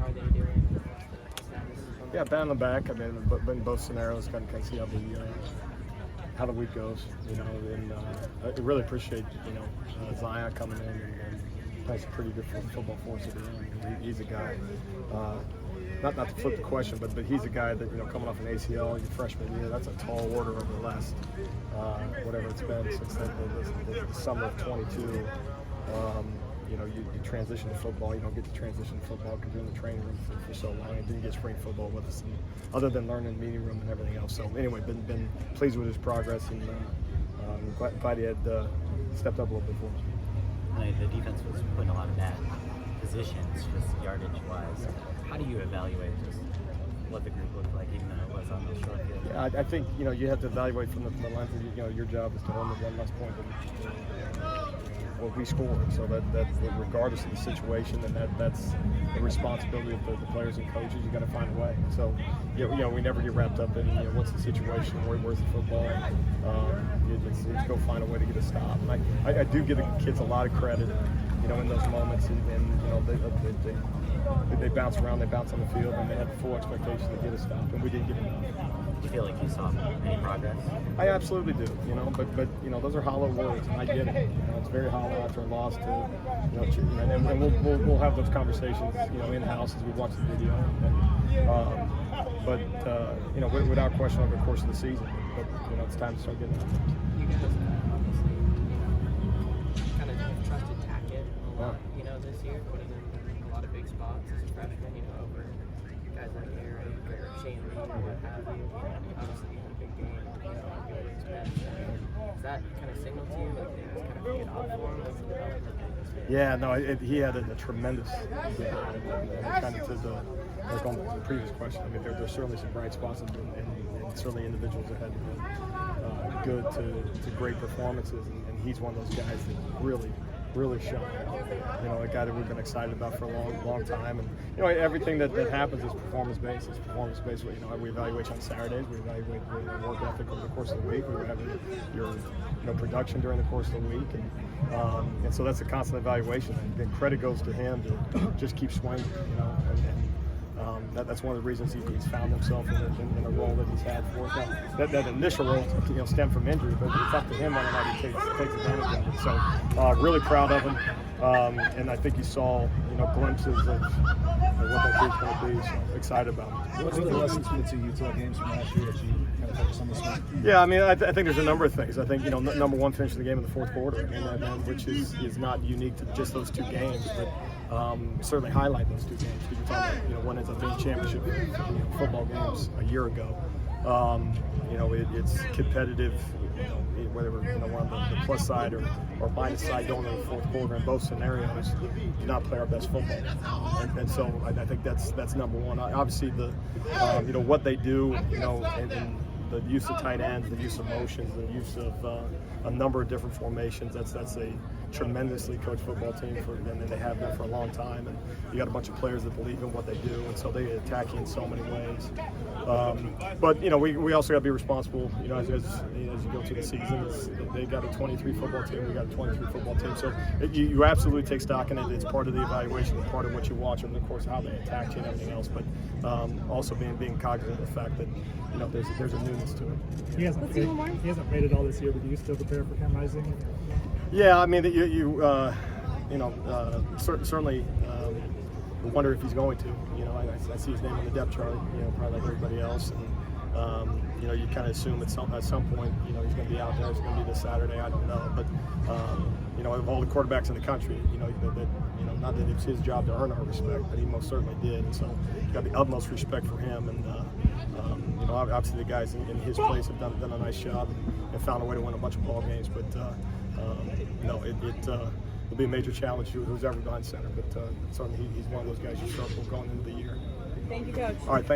How are they doing? What's the status? Yeah, pat on the back. I mean, but in both scenarios, kind of see how the week goes. And I really appreciate Zion coming in and plays a pretty good football for us at the end. He's a guy. Not to flip the question, but he's a guy that coming off an ACL your freshman year. That's a tall order over the last whatever it's been since the summer of 22. You transition to football. You don't get to transition to football because you're in the training room for so long. You didn't get spring football with us, other than learning the meeting room and everything else. So anyway, been pleased with his progress, and glad he had stepped up a little bit for us. The defense was put in a lot of bad positions, just yardage-wise. How do you evaluate just what the group looked like, even though it was on the short field? Yeah, I think you have to evaluate from the lens of your job is to hold the one less point than what we scored. So that regardless of the situation, and that's the responsibility of the players and coaches. You got to find a way. So we never get wrapped up in what's the situation, where's the football. It's go find a way to get a stop. And I do give the kids a lot of credit, in those moments, and they bounce around, they bounce on the field, and they had the full expectation to get a stop, and we didn't get enough. Do you feel like you saw any progress? I absolutely do, but those are hollow words, and I get it. It's very hollow after a loss and we'll have those conversations, in house as we watch the video. But without question over the course of the season, but it's time to start getting out. You guys obviously, kind of trusted Tackett a lot, this year, putting in a lot of big spots as a freshman, over guys like Eric or Shane Lee or what have you. Obviously, you had a big game, Does that kind of signal to you, like things kind of get off for him as the development of this year? Yeah, no, he had a tremendous game. Kind of like on the previous question, I mean, there's certainly some bright spots and certainly individuals that had good to great performances, and he's one of those guys that really shone. A guy that we've been excited about for a long time, and everything that happens is performance based. It's performance based. We evaluate on Saturdays. We evaluate your work ethic over the course of the week. We have your production during the course of the week, and so that's a constant evaluation. And credit goes to him to just keep swinging. That's one of the reasons he's found himself in a role that he's had for us. Now, that initial role, stemmed from injury, but it's up to him whether or not he takes advantage of it. So, really proud of him, and I think you saw, glimpses of what that kid's going to be. So excited about it. What's the lessons from the two Utah games from last year that you kind of focus on this one? Yeah, I mean, I think there's a number of things. I think number one, finishing the game in the fourth quarter, and which is not unique to just those two games, but certainly highlight those two games. Because you're talking about, one is a big championship football games a year ago. It's competitive, whether we're on the plus side or minus side going into the fourth quarter. In both scenarios, do not play our best football, and so I think that's number one. Obviously, what they do, and the use of tight ends, the use of motions, the use of a number of different formations. That's a tremendously coached football team and they have been for a long time. And you got a bunch of players that believe in what they do, and so they attack you in so many ways. But we also got to be responsible. As you go through the season, they got a 23 football team. We got a 23 football team. So you absolutely take stock in it. It's part of the evaluation. It's part of what you watch, and of course how they attack you and everything else. But also being cognizant of the fact that there's a newness to it. He hasn't made it all this year, but do you still prepare for him rising? Yeah, I mean, certainly wonder if he's going to. I see his name on the depth chart. Probably like everybody else. And, you kind of assume at some point, he's going to be out there. It's going to be this Saturday. I don't know, but of all the quarterbacks in the country, not that it's his job to earn our respect, but he most certainly did. And so, got the utmost respect for him. And obviously the guys in his place have done a nice job and found a way to win a bunch of ball games. But it'll be a major challenge to who's ever gone center. But certainly he's one of those guys you circle going into the year. Thank you, Coach. All right, thank you.